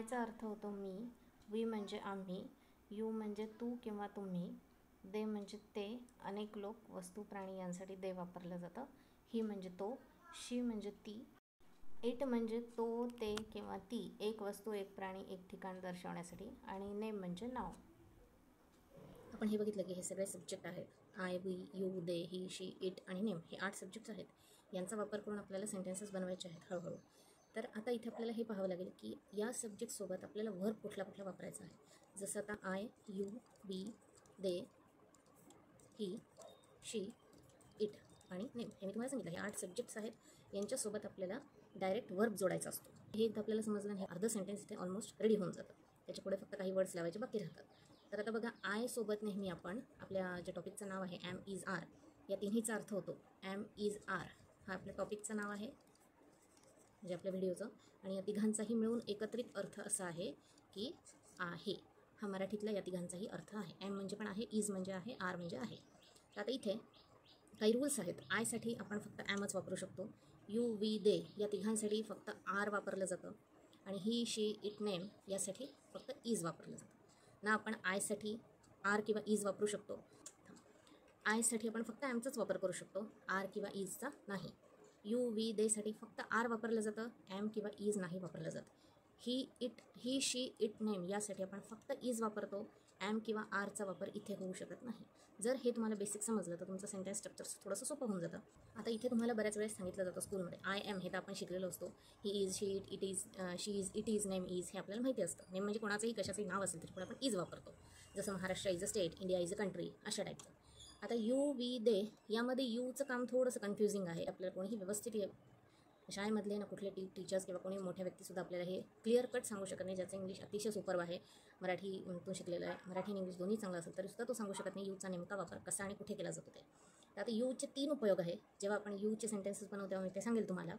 आयचा अर्थ होतो मी, वी म्हणजे आम्ही, यू म्हणजे तू किंवा तुम्ही, दे म्हणजे ते, अनेक लोक, वस्तू, प्राणी यांसाठी दे वापरलं जातं. ही म्हणजे तो, शी म्हणजे ती, इट म्हणजे तो, ते किंवा ती, एक वस्तू, एक प्राणी, एक ठिकाण दर्शवण्यासाठी, आणि नेम म्हणजे नाव. आपण हे बघितलं की हे सगळे सब्जेक्ट आहेत. I, we, you, they, he, she, it आणि नेम हे 8 सब्जेक्ट्स आहेत. यांचा वापर करून आपल्याला सेंटेन्सेस बनवायचे आहेत हळूहळू. तर आता इथे आपल्याला हे पाहावं लागेल की या सब्जेक्टसोबत आपल्याला व्हर्ब कुठला कुठला वापरायचा आहे. जसं आता I, you, we, they, he, she, it आणि नेम हे मी तुम्हाला सांगितलं. हे 8 सब्जेक्ट्स आहेत. यांच्यासोबत आपल्याला डायरेक्ट वर्ब जोडायचा असतो. हे एकदा आपल्याला समजलं, हे अर्ध सेंटेन्स इथे ऑलमोस्ट रेडी होऊन जातं. त्याच्यापुढे फक्त काही वर्ड्स लावायचे बाकी राहतात. तर आता बघा, आय सोबत नेहमी आपण आपल्या ज्या टॉपिकचं नाव आहे एम इज आर, या तिन्हीचा अर्थ होतो एम इज आर. हा आपल्या टॉपिकचं नाव आहे, म्हणजे आपल्या व्हिडिओचं. आणि या तिघांचाही मिळून एकत्रित अर्थ असा आहे की आहे. हा मराठीतला या तिघांचाही अर्थ आहे. एम म्हणजे पण आहे, इज म्हणजे आहे, आर म्हणजे आहे. तर आता इथे काही रूल्स आहेत. आयसाठी आपण फक्त ॲमच वापरू शकतो. यू, वी, दे या तिघांसाठी फक्त आर वापरलं जातं. आणि ही, शी, इट, नेम यासाठी फक्त इज वापरलं जातं. ना आपण आयसाठी आर किंवा इज वापरू शकतो. आयसाठी आपण फक्त ॲमचाच वापर करू शकतो, आर किंवा इजचा नाही. यू, वी, देसाठी फक्त आर वापरलं जातं, एम किंवा इज नाही वापरलं जातं. ही, शी, इट, नेम यासाठी आपण फक्त इज वापरतो, एम किंवा आरचा वापर इथे होऊ शकत नाही. जर हे तुम्हाला बेसिक समजलं तर तुमचं सेंटेन्स स्ट्रक्चर थोडंसं सोपं होऊन जातं. आता इथे तुम्हाला बऱ्याच वेळेस सांगितलं जातं स्कूलमध्ये आय एम, हे तर आपण शिकलेलो असतो. He is, she, it is, she is, it is, name is हे आपल्याला माहिती असतं. नेम म्हणजे कोणाचंही कशाचंही नाव असेल तरी पण आपण इज वापरतो. जसं Maharashtra is a state, India is a country अशा टाईपचं. आता यू, वी, दे यामध्ये यूचं काम थोडंसं कन्फ्युजिंग आहे. आपल्याला कोणीही व्यवस्थित शाळेमधले ना कुठले टीचर्स किंवा कोणी मोठ्या व्यक्तीसुद्धा आपल्याला हे क्लिअर कट सांगू शकत नाही. ज्याचं इंग्लिश अतिशय सुपर्ब आहे, मराठीतून शिकलेलं आहे, मराठी आणि इंग्लिश दोन्ही चांगलं असेल तरीसुद्धा तो सांगू शकत नाही यूचा नेमका वापर कसा आणि कुठे केला जातो ते. तर आता यूचे 3 उपयोग आहे. जेव्हा आपण यूचे सेंटेन्सेस बनवतो तेव्हा मी ते सांगेल तुम्हाला.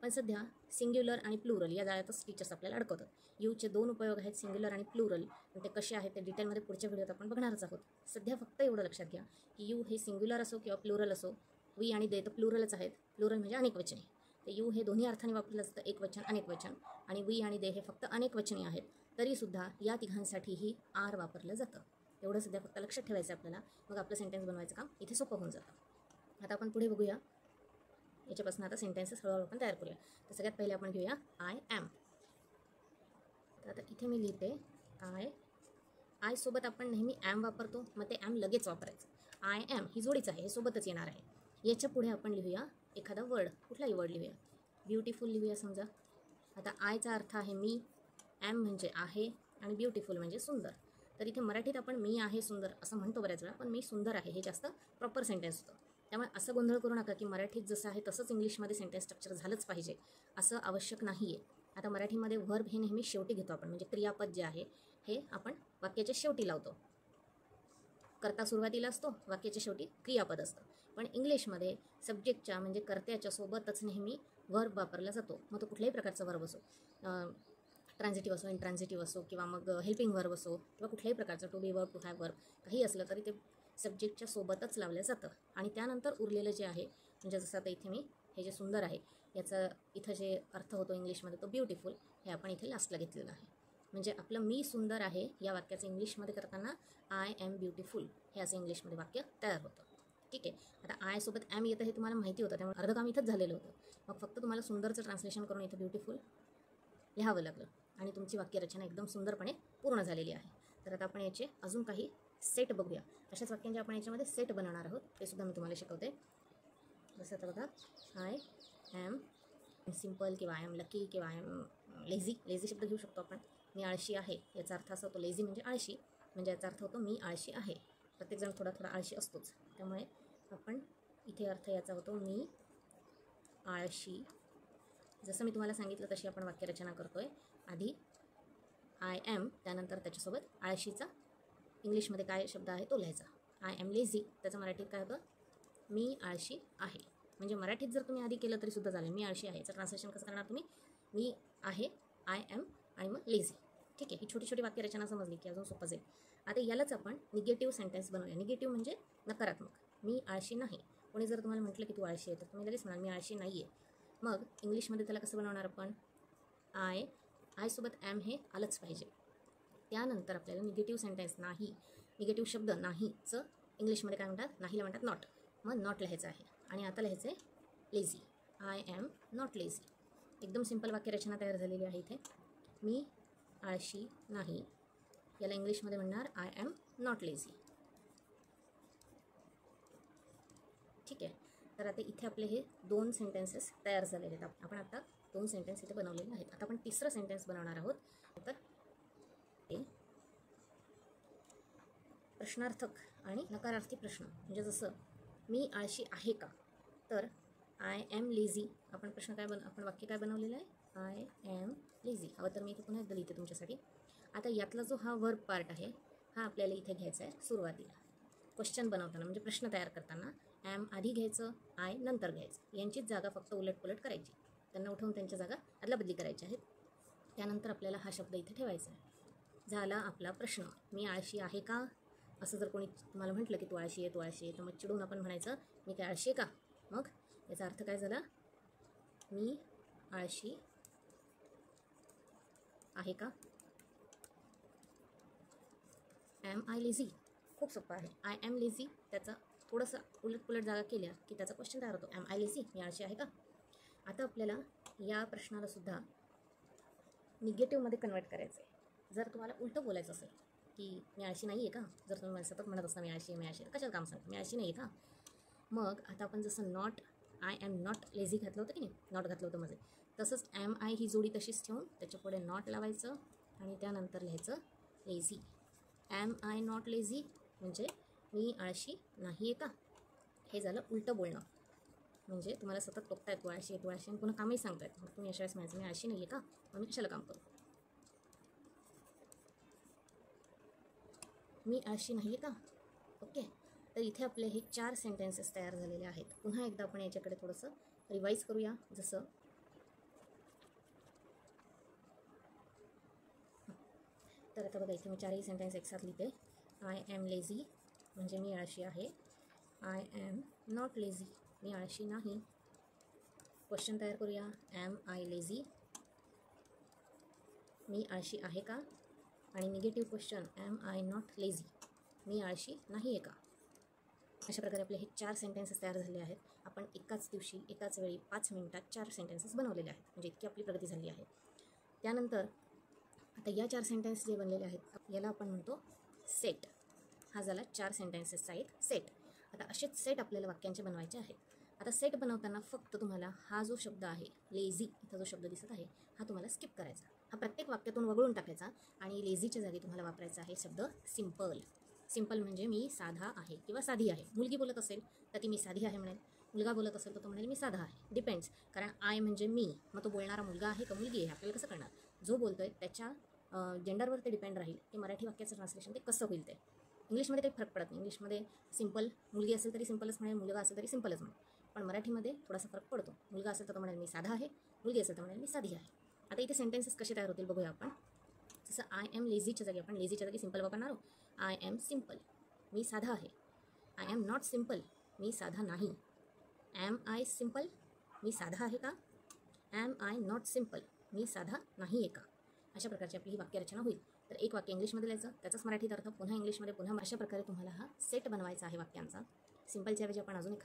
पण सध्या सिंग्युलर आणि प्लुरल या जाळ्यातच टीचर्स आपल्याला अडकवतात. यूचे 2 उपयोग आहेत, सिंग्युलर आणि प्लुरल. आणि ते कसे आहेत ते डिटेलमध्ये पुढच्या व्हिडिओत आपण बघणारच आहोत. सध्या फक्त एवढं लक्षात घ्या की यू हे सिंग्युलर असो किंवा प्लुरल असो, वी आणि दे तर प्लुरलच आहेत. प्लुरल म्हणजे अनेक वचने. ते यू हे दोन्ही अर्थाने वापरलं जातं, एक वचन, अनेक वचन. आणि वी आणि दे हे फक्त अनेक वचने आहेत. तरीसुद्धा या तिघांसाठीही आर वापरलं जातं. एवढं सध्या फक्त लक्षात ठेवायचं आपल्याला. मग आपलं सेंटेन्स बनवायचं काम इथे सोपं होऊन जातं. आता आपण पुढे बघूया. याच्यापासून आता सेंटेन्सेस हळूहळू आपण तयार करूया. तर सगळ्यात पहिले आपण घेऊया आय ॲम. तर आता इथे मी लिहिते आय सोबत आपण नेहमी ॲम वापरतो, मग ते ॲम लगेच वापरायचं. आय ॲम ही जोडीच आहे, हे सोबतच येणार आहे. याच्या पुढे आपण लिहूया एखादा वर्ड, कुठलाही वर्ड लिहूया. ब्युटिफुल लिहूया समजा. आता आयचा अर्थ आहे मी, ॲम म्हणजे आहे आणि ब्युटिफुल म्हणजे सुंदर. तर इथे मराठीत आपण मी आहे सुंदर असं म्हणतो बऱ्याच वेळा, पण मी सुंदर आहे हे जास्त प्रॉपर सेंटेन्स होतं. त्यामुळे असं गोंधळ करू नका की मराठीत जसं आहे तसंच इंग्लिशमध्ये सेंटेन्स स्ट्रक्चर झालंच पाहिजे असं आवश्यक नाही आहे. आता मराठीमध्ये व्हर्ब हे नेहमी शेवटी घेतो आपण, म्हणजे क्रियापद जे आहे हे आपण वाक्याच्या शेवटी लावतो. कर्ता सुरुवातीला असतो, वाक्याच्या शेवटी क्रियापद असतं. पण इंग्लिशमध्ये सब्जेक्टच्या म्हणजे कर्त्याच्या सोबतच नेहमी वर्ब वापरला जातो. मग तो कुठल्याही प्रकारचा वर्ब असो, ट्रान्झिटिव्ह असो, इंट्रान्झिटिव्ह असो, किंवा मग हेल्पिंग वर्ब असो, किंवा कुठल्याही प्रकारचं to be verb, to have verb काही असलं तरी ते सब्जेक्टच्या सोबतच लावलं जातं. आणि त्यानंतर उरलेलं जे आहे, म्हणजे जसं आता इथे मी हे जे सुंदर आहे याचा इथं जे अर्थ होतो इंग्लिशमध्ये तो ब्युटिफुल, हे आपण इथे लास्टला घेतलेलं आहे. म्हणजे आपलं मी सुंदर आहे या वाक्याचं इंग्लिशमध्ये करताना आय एम ब्युटिफुल हे असं इंग्लिशमध्ये वाक्य तयार होतं. ठीक आहे. आता आय सोबत ॲम येतं हे तुम्हाला माहिती होतं, त्यामुळे अर्ध काम इथंच झालेलं होतं. मग फक्त तुम्हाला सुंदरचं ट्रान्सलेशन करून इथं ब्युटिफुल लिहावं लागलं आणि तुमची वाक्यरचना एकदम सुंदरपणे पूर्ण झालेली आहे. तर आता आपण याचे अजून काही सेट बघूया. अशाच वाक्यांचे आपण याच्यामध्ये सेट बनवणार आहोत, ते सुद्धा मी तुम्हाला शिकवते. जसं आता बघा, आय ॲम सिम्पल किंवा आय एम लकी किंवा आय एम लेझी शब्द घेऊ शकतो आपण. मी आळशी आहे याचा अर्थ असा होतो, लेझी म्हणजे आळशी, म्हणजे याचा अर्थ होतो मी आळशी आहे. प्रत्येकजण थोडा थोडा आळशी असतोच, त्यामुळे आपण इथे अर्थ याचा होतो मी आळशी. जसं मी तुम्हाला सांगितलं तशी आपण वाक्यरचना करतोय. आधी आय एम, त्यानंतर त्याच्यासोबत आळशीचा इंग्लिशमध्ये काय शब्द आहे तो लिहायचा. आय एम लेझी, त्याचं मराठीत काय होतं, मी आळशी आहे. म्हणजे मराठीत जर तुम्ही आधी केलं तरी सुद्धा चालेल. मी आळशी आहे याचं ट्रान्सलेशन कसं करणार तुम्ही, मी आहे, आय एम आणि मग लेझी. ठीक आहे. ही छोटी छोटी वाक्यरचना समजली की अजून सोपं जाईल. आता यालाच आपण निगेटिव्ह सेंटेन्स बनवूया. निगेटिव्ह म्हणजे नकारात्मक. मी आळशी नाही. कोणी जर तुम्हाला म्हटलं की तू आळशी आहे तर तुम्ही लगेच म्हणाल मी आळशी नाही आहे. मग इंग्लिशमध्ये त्याला कसं बनवणार आपण, आय आयसोबत ॲम हे आलंच पाहिजे. त्यानंतर आपल्याला निगेटिव्ह सेंटेन्स नाही, निगेटिव्ह शब्द नाहीचं इंग्लिशमध्ये काय म्हणतात, नाहीला म्हणतात नॉट. मग नॉट लिहायचं आहे. आणि आता लिहायचं आहे lazy. I am not lazy. एकदम सिंपल वाक्यरचना तयार झालेली आहे इथे. मी आळशी नाही, याला इंग्लिशमध्ये म्हणणार आय ॲम नॉट लेझी. ठीक आहे. तर आता इथे आपले हे 2 सेंटेन्सेस तयार झालेले आहेत. आपण आता 2 सेंटेन्स इथे बनवलेले आहेत. आता आपण तिसरं सेंटेन्स बनवणार आहोत. तर ते प्रश्नार्थक आणि नकारार्थी प्रश्न. म्हणजे जसं मी आळशी आहे का, तर आय ॲम लेझी. आपण प्रश्न काय आपण वाक्य काय बनवलेलं आहे, आय ॲम लेझी. हवं तर मी इथे पुन्हा एकदा लिहिते तुमच्यासाठी. आता यातला जो हा वर्ब पार्ट आहे हा आपल्याला इथे घ्यायचा आहे सुरुवातीला. क्वेश्चन बनवताना म्हणजे प्रश्न तयार करताना ॲम आधी घ्यायचं, आय नंतर घ्यायचं. यांचीच जागा फक्त उलटपुलट करायची. त्यांना उठवून त्यांच्या जागा अदलाबदली करायच्या आहेत. त्यानंतर आपल्याला हा शब्द इथे ठेवायचा आहे. झाला आपला प्रश्न, मी आळशी आहे का. असं जर कोणी तुम्हाला म्हटलं की तू आळशी आहे, तू आळशी आहे, तर मग चिडून आपण म्हणायचं मी काय आळशी आहे का. मग याचा अर्थ काय झाला, मी आळशी आहे का. Am I lazy. खूप सोपं आहे. आय ॲम लेझी त्याचा थोडंसं उलटपुलट जागा केल्या की त्याचा क्वेश्चन तयार होतो. ॲम आय लेझी, मी आळशी आहे का. आता आपल्याला या प्रश्नाला सुद्धा निगेटिव्हमध्ये कन्वर्ट करायचं आहे. जर तुम्हाला उलटं बोलायचं असेल की मी आळशी नाही आहे का, जर तुम्ही सतत म्हणत असता मी आळशी आहे, मी आळशी आहे, कशाला काम सांगता, मी आळशी नाही आहे का. मग आता आपण जसं not, I am not lazy घातलं होतं की नाही, नॉट घातलं होतं मध्ये, तसंच ॲम आय ही जोडी तशीच ठेवून त्याच्यापुढे नॉट लावायचं आणि त्यानंतर लिहायचं lazy. Am I not lazy म्हणजे मी आळशी नाही आहे का. हे झालं उलटं बोलणं. म्हणजे तुम्हाला सतत बघतायत तू आळशी आहे, तू आळशी, आणि पुन्हा कामही सांगतायत. मग तुम्ही अशा वेळेस म्हणायचं मी आळशी नाही आहे का, मग मी कशाला काम करू, मी आळशी नाही आहे का. ओके. तर इथे आपले हे 4 सेंटेन्सेस तयार झालेले आहेत. पुन्हा एकदा आपण याच्याकडे थोडंसं रिवाईज करूया. जसं तर आता बघा इथे मी 4ही सेंटेन्स एकसाथ लिहिते. आय ॲम लेझी म्हणजे मी आळशी आहे. आय ॲम नॉट लेझी, मी आळशी नाही. क्वेश्चन तयार करूया. ॲम आय लेझी, मी आळशी आहे का. आणि negative question, am I not lazy, मी आळशी नाही आहे का. अशा प्रकारे आपले हे 4 सेंटेन्सेस तयार झाले आहेत. आपण एकाच दिवशी एकाच वेळी 5 मिनिटात 4 सेंटेन्सेस बनवलेले आहेत. म्हणजे इतकी आपली प्रगती झाली आहे. त्यानंतर आता या 4 सेंटेन्स जे बनलेले आहेत याला आपण म्हणतो सेट. हा झाला 4 सेंटेन्सेसचा एक सेट. आता असेच सेट आपल्याला वाक्यांचे बनवायचे आहेत. आता सेट बनवताना फक्त तुम्हाला हा जो शब्द आहे लेझी, इथं जो शब्द दिसत आहे हा तुम्हाला स्किप करायचा. हा प्रत्येक वाक्यातून वगळून टाकायचा आणि लेझीच्या जागी तुम्हाला वापरायचा आहे शब्द सिम्पल. सिम्पल म्हणजे मी साधा आहे किंवा साधी आहे. मुलगी बोलत असेल तर ती मी साधी आहे म्हणेल. मुलगा बोलत असेल तर तो म्हणेल मी साधा आहे. डिपेंड्स. कारण आय म्हणजे मी, मग तो बोलणारा मुलगा आहे का मुलगी आहे आपल्याला कसं कळणार. जो बोलतोय त्याच्या जेंडरवर ते डिपेंड राहील की मराठी वाक्याचं ट्रान्सलेशन ते कसं होईल. ते इंग्लिशमध्ये काही फरक पडत नाही. इंग्लिशमध्ये सिम्पल, मुलगी असेल तरी सिम्पलच म्हणेल, मुलगा असेल तरी सिम्पलच म्हणेल. पण मराठीमध्ये थोडासा फरक पडतो. मुलगा असेल तर तो म्हणेल मी साधा आहे, मुलगी असेल तर म्हणेल मी साधी आहे. आता इथे सेंटेन्सेस कसे तयार होतील बघूया आपण. जसं आय ॲम लेझीच्या जागी आपण लेझीच्या जागी सिम्पल वापरणार आहोत. आय ॲम सिम्पल, मी साधा आहे. आय ॲम नॉट सिम्पल, मी साधा नाही. ॲम आय सिम्पल, मी साधा आहे का. ॲम आय नॉट सिम्पल, मी साधा नाही आहे का. अशा प्रकारची आपली ही वाक्यरचना होईल. तर एक वाक्य इंग्लिशमध्ये लिहायचं, त्याचाच मराठीत अर्थ पुन्हा इंग्लिशमध्ये, पुन्हा अशा प्रकारे तुम्हाला हा सेट बनवायचा आहे वाक्यांचा. सिम्पलच्या ऐवजी आपण अजून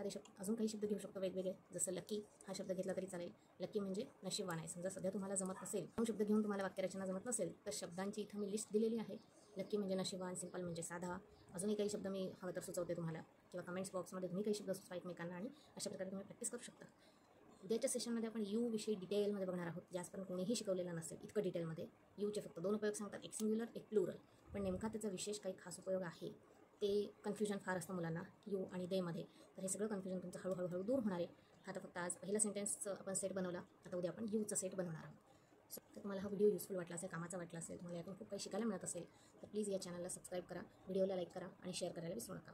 काही शब्द घेऊ शकतो वेगवेगळे. जसं लकी हा शब्द घेतला तरी चालेल. लकी म्हणजे नशीबवान आहे. समजा सध्या तुम्हाला जमत नसेल, 2 शब्द घेऊन तुम्हाला वाक्यरचना जमत नसेल, तर शब्दांची इथं मी लिस्ट दिलेली आहे. लकी म्हणजे नशीबवान, सिम्पल म्हणजे साधा. अजूनही काही शब्द मी हवं तर सुचवते तुम्हाला, किंवा कमेंट्स बॉक्समध्ये तुम्ही काही शब्द सुचवा एकमेकांना, आणि अशा प्रकारे तुम्ही प्रॅक्टिस करू शकता. उद्याच्या सेशनमध्ये आपण यू विषयी डिटेलमध्ये बघणार आहोत. ज्यासपर्यंत कोणीही शिकवलेलं नसेल इतकं डिटेलमध्ये. यूचे फक्त 2 उपयोग सांगतात, एक सिंग्युलर एक प्लुरल. पण नेमका त्याचा विशेष काही खास उपयोग आहे ते कन्फ्युजन फार असतं मुलांना यू आणि देमध्ये. तर हे सगळं कन्फ्युजन तुमचं हळूहळू दूर होणार आहे. आता फक्त आज पहिला सेंटेन्सचं आपण सेट बनवला, आता उद्या आपण यूचा सेट बनवणार आहोत. तर तुम्हाला हा व्हिडिओ युजफुल वाटला असेल, कामाचा वाटला असेल, तुम्हाला यातून खूप काही शिकायला मिळत असेल, तर प्लीज या चॅनलला सबस्क्राईब करा, व्हिडिओला लाईक करा आणि शेअर करायला विसरू नका.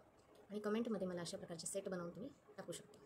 आणि कमेंटमध्ये मला अशा प्रकारचे सेट बनवून तुम्ही टाकू शकता.